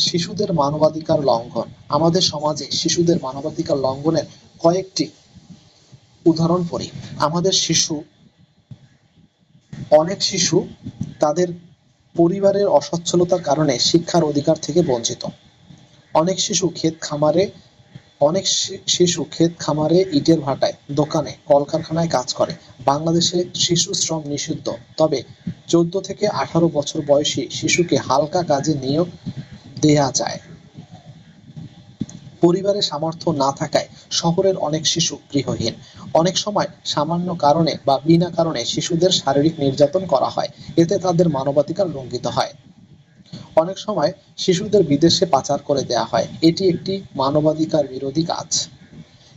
শিশুদের মানবাধিকার লঙ্ঘন। আমাদের সমাজে শিশুদের মানবাধিকার লঙ্ঘনের কয়েকটি উদাহরণ পড়ি। আমাদের অনেক শিশু তাদের পরিবারের অসচ্ছলতার কারণে শিক্ষার অধিকার থেকে বঞ্চিত। অনেক শিশু ক্ষেত খামারে, ইটের ভাটায়, দোকানে, কলকারখানায় কাজ করে। বাংলাদেশে শিশু শ্রম নিষিদ্ধ, তবে 14 থেকে 18 বছর বয়সী শিশুকে হালকা কাজে নিয়োগ দেয়া যায়। পরিবারে সামর্থ্য না থাকায় শহরের অনেক শিশু গৃহহীন। অনেক সময় সামান্য কারণে বা বিনা কারণে শিশুদের শারীরিক নির্যাতন করা হয়, এতে তাদের মানবাধিকার লঙ্ঘিত হয়। অনেক সময় শিশুদের বিদেশে পাচার করে দেয়া হয়, এটি একটি মানবাধিকার বিরোধী কাজ।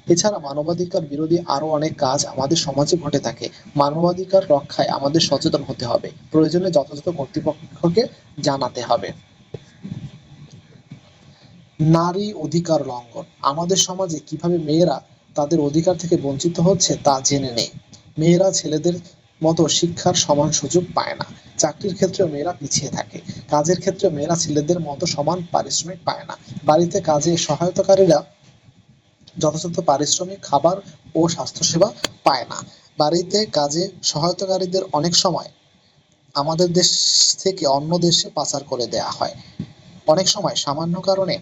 এছাড়া মানবাধিকার বিরোধী আরো অনেক কাজ আমাদের সমাজে ঘটে থাকে। মানবাধিকার রক্ষায় আমাদের সচেতন হতে হবে, প্রয়োজনে যথাযথ কর্তৃপক্ষকে জানাতে হবে। নারী অধিকার লঙ্ঘন। আমাদের সমাজে কিভাবে মেয়েরা তাদের অধিকার থেকে বঞ্চিত হচ্ছে তা জেনে নেই। মেয়েরা ছেলেদের মতো শিক্ষার সমান সুযোগ পায় না। চাকরির ক্ষেত্রে মেয়েরা পিছিয়ে থাকে। কাজের ক্ষেত্রে মেয়েরা ছেলেদের মতো সমান পারিশ্রমিক পায় না। বাড়িতে কাজে সহায়তাকারীরা যথাযথ পারিশ্রমিক, খাবার ও স্বাস্থ্যসেবা পায় না। বাড়িতে কাজে সহায়তাকারীদের অনেক সময় আমাদের দেশ থেকে অন্য দেশে পাচার করে দেয়া হয়। অনেক সময় সামান্য কারণে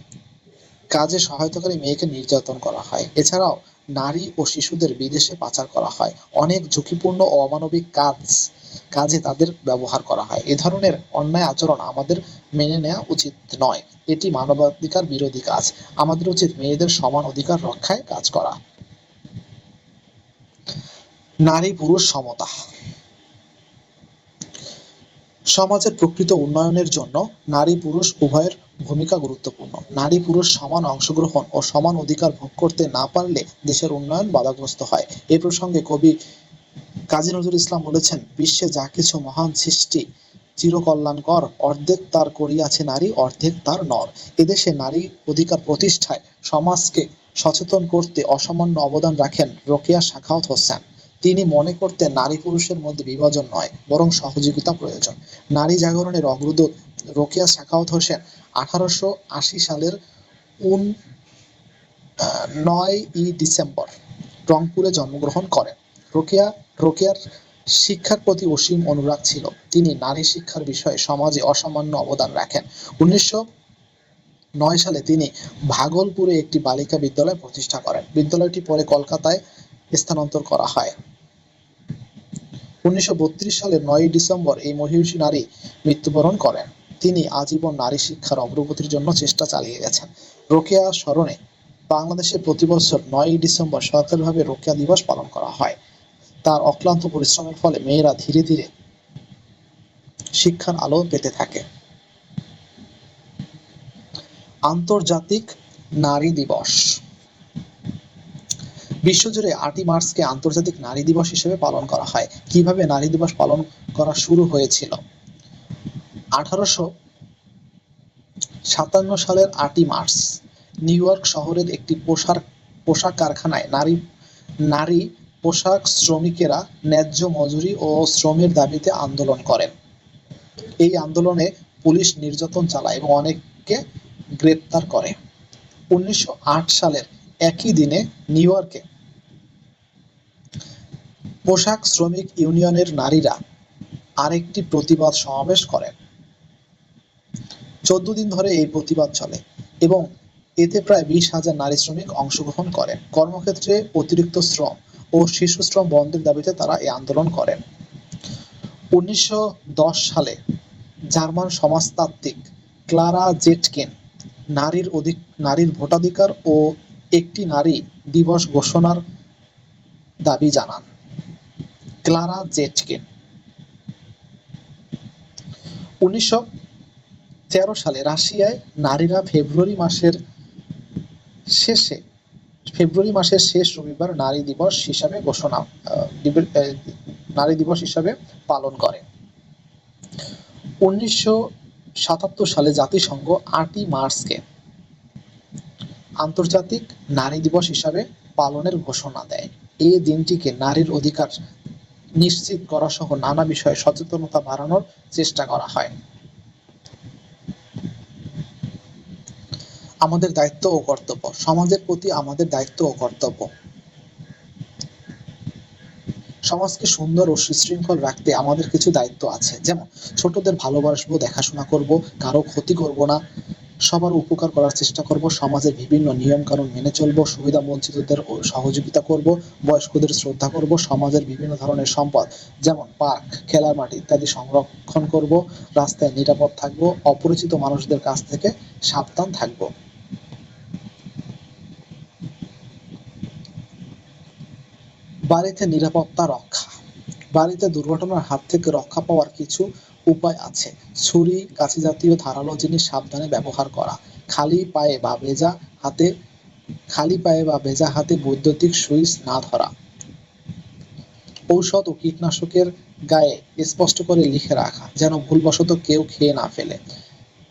কাজে সহায়তাকারী মেয়েকে নির্যাতন করা হয়। এছাড়াও নারী ও শিশুদের বিদেশে পাচার করা হয়। অনেক ঝুঁকিপূর্ণ ও অমানবিক কাজে তাদের ব্যবহার করা হয়। এ ধরনের অন্যায় আচরণ আমাদের মেনে নেওয়া উচিত নয়। এটি মানবাধিকার বিরোধী কাজ। আমাদের উচিত মেয়েদের সমান অধিকার রক্ষায় কাজ করা। নারী পুরুষ সমতা। সমাজের প্রকৃত উন্নয়নের জন্য নারী পুরুষ উভয়ের ভূমিকা গুরুত্বপূর্ণ। নারী পুরুষ সমান অংশগ্রহণ ও সমান অধিকার ভোগ করতে না পারলে দেশের উন্নয়ন বাধাগ্রস্ত হয়। এ প্রসঙ্গে কবি কাজী নজরুল ইসলাম বলেছেন, বিশ্বে যা কিছু মহান সৃষ্টি চিরকল্যাণকর, অর্ধেক তার করিয়াছে নারী, অর্ধেক তার নর। এদেশে নারী অধিকার প্রতিষ্ঠায় সমাজকে সচেতন করতে অসামান্য অবদান রাখেন রোকেয়া সাখাওয়াত হোসেন। তিনি মনে করতেন নারী পুরুষের মধ্যে বিভাজন নয়, বরং সহযোগিতা প্রয়োজন। নারী জাগরণের অগ্রদূত রোকেয়া সাখাওয়াত হোসেন 1880 সালের 9ই ডিসেম্বর রংপুরে জন্মগ্রহণ করেন। রোকেয়ার শিক্ষার প্রতি অসীম অনুরাগ ছিল। তিনি নারী শিক্ষার বিষয়ে সমাজে অসামান্য অবদান রাখেন। 1909 সালে তিনি ভাগলপুরে একটি বালিকা বিদ্যালয় প্রতিষ্ঠা করেন। বিদ্যালয়টি পরে কলকাতায় স্থানান্তর করা হয়। 1932 সালের 9ই ডিসেম্বর এই মহিষী নারী মৃত্যুবরণ করেন। তিনি আজীবন নারী শিক্ষার অগ্রগতির জন্য চেষ্টা চালিয়ে গেছেন। রোকেয়া স্মরণে বাংলাদেশে প্রতি বছর 9ই ডিসেম্বর সরকারিভাবে রোকেয়া দিবস পালন করা হয়। তার অক্লান্ত পরিশ্রমের ফলে মেয়েরা ধীরে ধীরে শিক্ষার আলো পেতে থাকে। আন্তর্জাতিক নারী দিবস। বিশ্বজুড়ে 8ই মার্চকে আন্তর্জাতিক নারী দিবস হিসেবে পালন করা হয়। কিভাবে নারী দিবস পালন করা শুরু হয়েছিল? 1857 সালের 8ই মার্চ নিউ ইয়র্ক শহরের একটি পোশাক কারখানায় নারী পোশাক শ্রমিকেরা ন্যায্য মজুরি ও শ্রমের দাবিতে আন্দোলন করেন। এই আন্দোলনে পুলিশ নির্যাতন চালায় এবং অনেককে গ্রেপ্তার করে। 1908 সালের একই দিনে নিউ ইয়র্কে পোশাক শ্রমিক ইউনিয়নের নারীরা আরেকটি প্রতিবাদ সমাবেশ করেন। 14 দিন ধরে এই প্রতিবাদ চলে এবং এতে প্রায় 20,000 নারী শ্রমিক অংশগ্রহণ করেন। কর্মক্ষেত্রে অতিরিক্ত শ্রম ও শিশু শ্রম বন্ধের দাবিতে তারা এই আন্দোলন করেন। 1910 সালে জার্মান সমাজতাত্ত্বিক ক্লারা জেটকিন নারীর ভোটাধিকার ও একটি নারী দিবস ঘোষণার দাবি জানান। ক্লারা জেটকিন 1913 সালে রাশিয়ায় নারীরা ফেব্রুয়ারি মাসের শেষ রবিবার নারী দিবস হিসাবে পালন করে। 1977 সালে জাতিসংঘ 8ই মার্চকে আন্তর্জাতিক নারী দিবস হিসাবে পালনের ঘোষণা দেয়। এই দিনটিকে নারীর অধিকার নিশ্চিত করা সহ নানা বিষয়ে সচেতনতা বাড়ানোর চেষ্টা করা হয়। আমাদের দায়িত্ব ও কর্তব্য। সমাজের প্রতি আমাদের দায়িত্ব ও কর্তব্য। সমাজকে সুন্দর ও সুশৃঙ্খল রাখতে আমাদের কিছু দায়িত্ব আছে, যেমন ছোটদের ভালোবাসবো, দেখাশোনা করব, কারো ক্ষতি করব না, সবার উপকার করার চেষ্টা করব, সমাজের বিভিন্ন নিয়ম কানুন মেনে চলবো, সুবিধা বঞ্চিতদের সহযোগিতা করব, বয়স্কদের শ্রদ্ধা করব, সমাজের বিভিন্ন ধরনের সম্পদ যেমন পার্ক, খেলার মাঠ ইত্যাদি সংরক্ষণ করব, রাস্তায় নিরাপদ থাকবো, অপরিচিত মানুষদের কাছ থেকে সাবধান থাকবো। বাড়িতে নিরাপত্তা রক্ষা। বাড়িতে দুর্ঘটনার হাত থেকে রক্ষা পাওয়ার কিছু উপায় আছে। ছুরি, কাঁচি জাতীয় ধারালো জিনিস সাবধানে ব্যবহার করা, খালি পায়ে বা ভেজা হাতে বৈদ্যুতিক সুইচ না ধরা, ঔষধ ও কীটনাশকের গায়ে স্পষ্ট করে লিখে রাখা যেন ভুলবশত কেউ খেয়ে না ফেলে,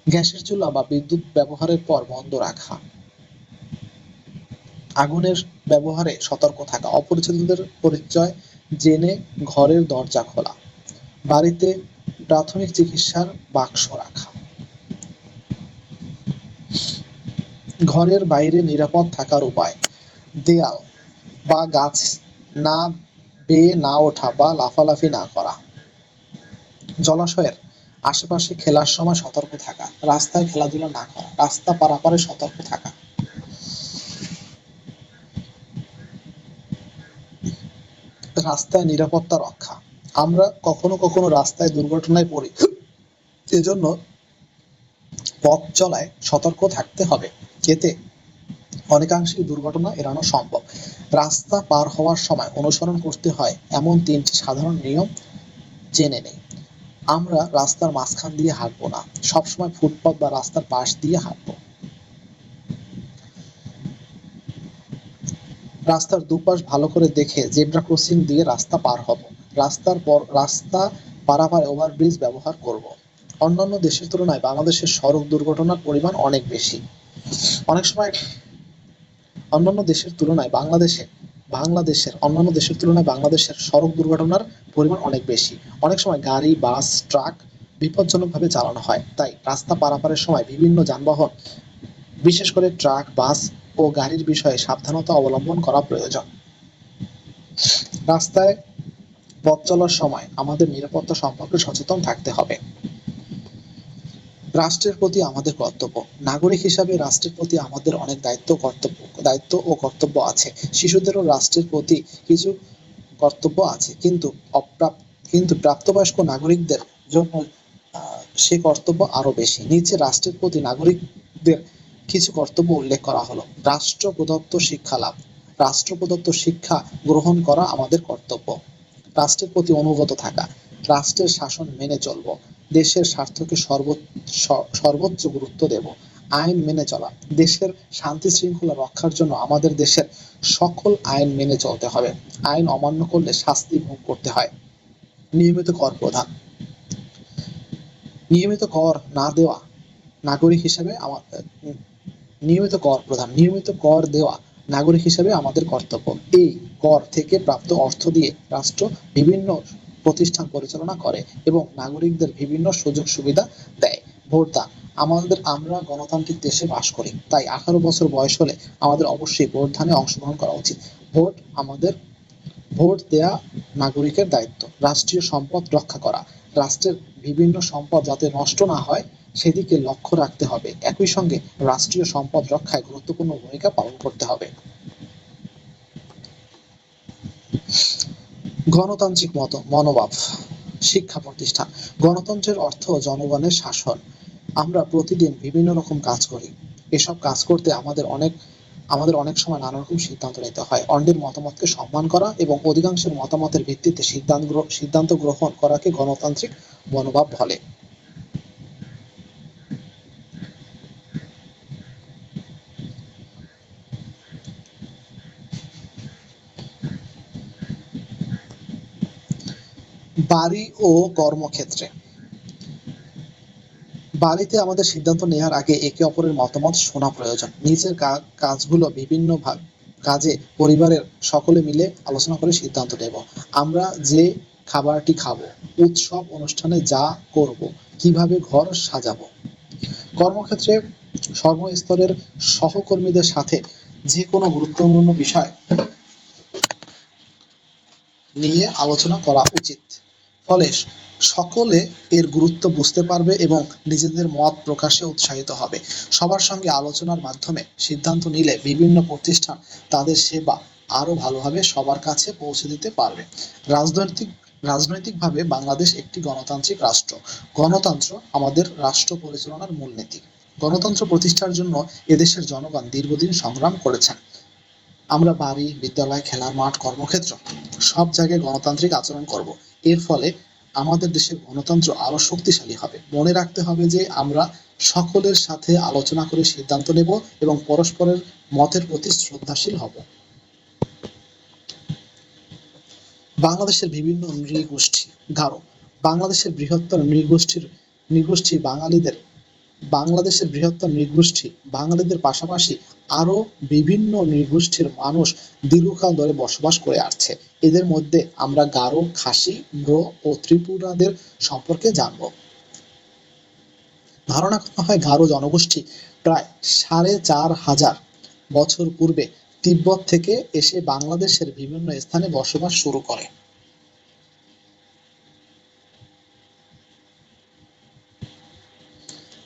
গ্যাসের চুলা বা বিদ্যুৎ ব্যবহারের পর বন্ধ রাখা, আগুনের ব্যবহারে সতর্ক থাকা, অপরিচিতদের পরিচয় জেনে ঘরের দরজা খোলা, বাড়িতে প্রাথমিক চিকিৎসার বাক্স রাখা, ঘরের বাইরে নিরাপদ থাকার উপায়, দেয়াল বা গাছ না বেয়ে না ওঠা বা লাফালাফি না করা, জলাশয়ের আশেপাশে খেলার সময় সতর্ক থাকা, রাস্তায় খেলাধুলা না করা, রাস্তা পারাপারে সতর্ক থাকা, রাস্তায় নিরাপত্তা রক্ষা। আমরা কখনো কখনো রাস্তায় দুর্ঘটনায় পড়ি, এজন্য পথ চলায় সতর্ক থাকতে হবে, এতে অনেকাংশেই দুর্ঘটনা এড়ানো সম্ভব। রাস্তা পার হওয়ার সময় অনুসরণ করতে হয় এমন 3টি সাধারণ নিয়ম জেনে নেই। আমরা রাস্তার মাঝখান দিয়ে হাঁটবো না, সবসময় ফুটপাত বা রাস্তার পাশ দিয়ে হাঁটবো। রাস্তার দুপাশ ভালো করে দেখে জেব্রা ক্রসিং দিয়ে রাস্তা পার হব। রাস্তা পারাপারে ওভারব্রিজ ব্যবহার করব। অন্যান্য দেশের তুলনায় বাংলাদেশের সড়ক দুর্ঘটনার পরিমাণ অনেক বেশি। অনেক সময় অন্যান্য দেশের তুলনায় বাংলাদেশের সড়ক দুর্ঘটনার পরিমাণ অনেক বেশি। অনেক সময় গাড়ি, বাস, ট্রাক বিপজ্জনকভাবে চালানো হয়, তাই রাস্তা পারাপারের সময় বিভিন্ন যানবাহন, বিশেষ করে ট্রাক, বাস ও গাড়ির বিষয়ে সাবধানতা অবলম্বন করা প্রয়োজন। রাস্তায় পথ চলার সময় আমাদের নিরাপত্তা সম্পর্কে সচেতন থাকতে হবে। রাষ্ট্রের প্রতি আমাদের কর্তব্য। নাগরিক হিসাবে রাষ্ট্রের প্রতি আমাদের অনেক দায়িত্ব ও কর্তব্য আছে। শিশুদেরও রাষ্ট্রের প্রতি কিছু কর্তব্য আছে, কিন্তু প্রাপ্তবয়স্ক নাগরিকদের জন্য সে কর্তব্য আরো বেশি। নিচে রাষ্ট্রের প্রতি নাগরিকদের কিছু কর্তব্য উল্লেখ করা হলো। রাষ্ট্র প্রদত্ত শিক্ষা লাভ। রাষ্ট্র প্রদত্ত শিক্ষা গ্রহণ করা আমাদের কর্তব্য। রাষ্ট্রের প্রতি অনুগত থাকা, রাষ্ট্রের শাসন মেনে চলব, দেশের স্বার্থকে সর্বোচ্চ গুরুত্ব দেব, আইন মেনে চলা, দেশের শান্তি শৃঙ্খলা রক্ষার জন্য আমাদের দেশের সকল আইন মেনে চলতে হবে, আইন অমান্য করলে শাস্তি ভোগ করতে হয়। নিয়মিত কর প্রদান। নিয়মিত কর না দেওয়া নাগরিক হিসেবে নিয়মিত কর দেওয়া নাগরিক হিসেবে আমাদের কর্তব্য। এই কর থেকে প্রাপ্ত অর্থ দিয়ে রাষ্ট্র বিভিন্ন প্রতিষ্ঠান পরিচালনা করে এবং নাগরিকদের বিভিন্ন সুযোগ সুবিধা দেয়। ভোটদান। আমরা গণতান্ত্রিক দেশে বাস করি, তাই 18 বছর বয়স হলে আমাদের অবশ্যই ভোটদানে অংশগ্রহণ করা উচিত। ভোট দেয়া নাগরিকের দায়িত্ব। রাষ্ট্রীয় সম্পদ রক্ষা করা। রাষ্ট্রের বিভিন্ন সম্পদ যাতে নষ্ট না হয় সেদিকে লক্ষ্য রাখতে হবে। একই সঙ্গে রাষ্ট্রীয় সম্পদ রক্ষায় গুরুত্বপূর্ণ ভূমিকা পালন করতে হবে। গণতান্ত্রিক মনোভাব। শিক্ষা প্রতিষ্ঠান। গণতন্ত্রের অর্থ জনগণের শাসন। আমরা প্রতিদিন বিভিন্ন রকম কাজ করি। এসব কাজ করতে আমাদের অনেক সময় নানা রকম সিদ্ধান্ত নিতে হয়। অন্যের মতামতকে সম্মান করা এবং অধিকাংশের মতামতের ভিত্তিতে সিদ্ধান্ত গ্রহণ করাকে গণতান্ত্রিক মনোভাব বলে। বাড়ি ও কর্মক্ষেত্রে। বাড়িতে আমাদের সিদ্ধান্ত নেওয়ার আগে একে অপরের মতামত শোনা প্রয়োজন। নিজের কাজগুলো বিভিন্ন কাজে পরিবারের সকলে মিলে আলোচনা করে সিদ্ধান্ত নেব। আমরা যে খাবারটি খাবো, উৎসব অনুষ্ঠানে যা করব, কিভাবে ঘর সাজাবো। কর্মক্ষেত্রে সর্বস্তরের সহকর্মীদের সাথে যে কোনো গুরুত্বপূর্ণ বিষয় নিয়ে আলোচনা করা উচিত। ফলে সকলে এর গুরুত্ব বুঝতে পারবে এবং নিজেদের মত প্রকাশে উৎসাহিত হবে। সবার সঙ্গে আলোচনার মাধ্যমে সিদ্ধান্ত নিলে বিভিন্ন প্রতিষ্ঠান তাদের সেবা আরো ভালোভাবে সবার কাছে পৌঁছে দিতে পারবে। রাজনৈতিকভাবে বাংলাদেশ একটি গণতান্ত্রিক রাষ্ট্র। গণতন্ত্র আমাদের রাষ্ট্র পরিচালনার মূলনীতি। গণতন্ত্র প্রতিষ্ঠার জন্য এদেশের জনগণ দীর্ঘদিন সংগ্রাম করেছেন। আমরা বাড়ি, বিদ্যালয়, খেলার মাঠ, কর্মক্ষেত্র সব জায়গায় গণতান্ত্রিক আচরণ করব। এর ফলে আমাদের দেশের গণতন্ত্র আরো শক্তিশালী হবে। মনে রাখতে হবে যে আমরা সকলের সাথে আলোচনা করে সিদ্ধান্ত নেব এবং পরস্পরের মতের প্রতি শ্রদ্ধাশীল হব। বাংলাদেশের বিভিন্ন নৃগোষ্ঠী। গারো বাংলাদেশের বৃহত্তর নৃগোষ্ঠী বাঙালিদের পাশাপাশি আরো বিভিন্ন নৃগোষ্ঠীর মানুষ দীর্ঘকাল ধরে বসবাস করে আসছে। এদের মধ্যে আমরা গারো, খাসি, ব্রো ও ত্রিপুরাদের সম্পর্কে জানব। ধারণা করা হয় গারো জনগোষ্ঠী প্রায় ৪,৫০০ বছর পূর্বে তিব্বত থেকে এসে বাংলাদেশের বিভিন্ন স্থানে বসবাস শুরু করে।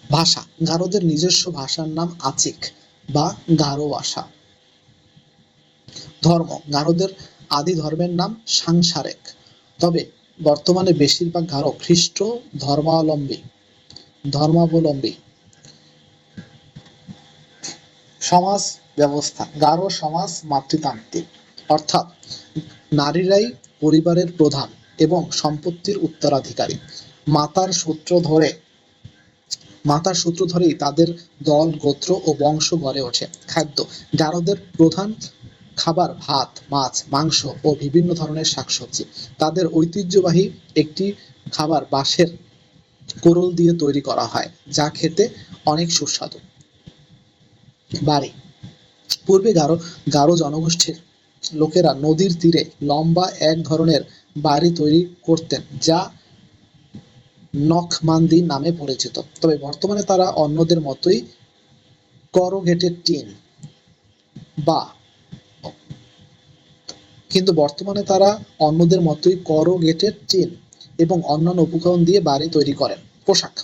ভাষা। গারোদের নিজস্ব ভাষার নাম আচিক বা গারো ভাষা। ধর্ম। গারোদের আদি ধর্মের নাম সাংসারেক, তবে বর্তমানে বেশিরভাগ গারো খ্রিস্ট ধর্মাবলম্বী। সমাজ ব্যবস্থা। গারো সমাজ মাতৃতান্ত্রিক, অর্থাৎ নারীরাই পরিবারের প্রধান এবং সম্পত্তির উত্তরাধিকারী। মাতার সূত্র ধরেই তাদের দল, গোত্র ও বংশ গড়ে ওঠে। খাদ্য। গারোদের প্রধান খাবার ভাত, মাছ, মাংস ও বিভিন্ন ধরনের শাকসবজি। তাদের ঐতিহ্যবাহী একটি খাবার বাঁশের কোরল দিয়ে তৈরি করা হয়, যা খেতে অনেক সুস্বাদু। বাড়ি। পূর্বে গারো জনগোষ্ঠীর লোকেরা নদীর তীরে লম্বা এক ধরনের বাড়ি তৈরি করতেন, যা নখমান্দি নামে পরিচিত। তবে বর্তমানে তারা অন্যদের মতোই করোগেটেড টিন এবং অন্যান্য উপকরণ দিয়ে বাড়ি তৈরি করেন। পোশাক।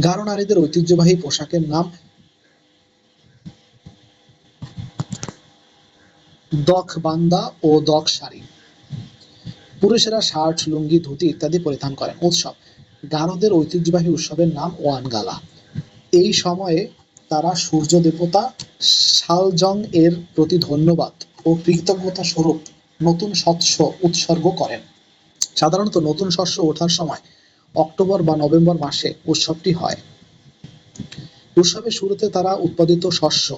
গারো নারীদের ঐতিহ্যবাহী পোশাকের নাম দখবান্দা ও দখ শাড়ি। পুরুষেরা শার্ট, লুঙ্গি, ধুতি ইত্যাদি পরিধান করেন। উৎসব। গারোদের ঐতিহ্যবাহী উৎসবের নাম ওয়ানগালা। এই সময়ে তারা সূর্য দেবতা শালজং এর প্রতি ধন্যবাদ ও কৃতজ্ঞতা স্বরূপ নতুন শস্য উৎসর্গ করেন। সাধারণত নতুন শস্য ওঠার সময় অক্টোবর বা নভেম্বর মাসে উৎসবটি হয়। উৎসবের শুরুতে তারা উৎপাদিত শস্য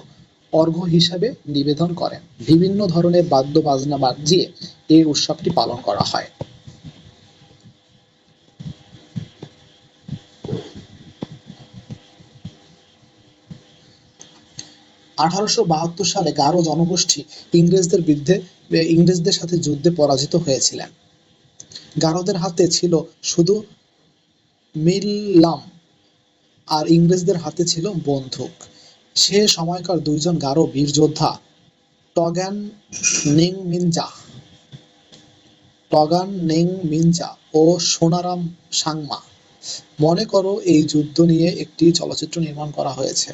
অর্ঘ্য হিসাবে নিবেদন করেন। বিভিন্ন ধরনের বাদ্য বাজনা বাজিয়ে এই উৎসবটি পালন করা হয়। ১৮৭২ সালে গারো জনগোষ্ঠী ইংরেজদের সাথে যুদ্ধে পরাজিত হয়েছিলেন। গারোদের হাতে ছিল শুধু মিল্লাম আর ইংরেজদের হাতে ছিল বন্দুক। সে সময়কার দুইজন গারো বীর যোদ্ধা টগান নেংমিনজা ও সোনারাম সাংমা। মনে করো এই যুদ্ধ নিয়ে একটি চলচ্চিত্র নির্মাণ করা হয়েছে।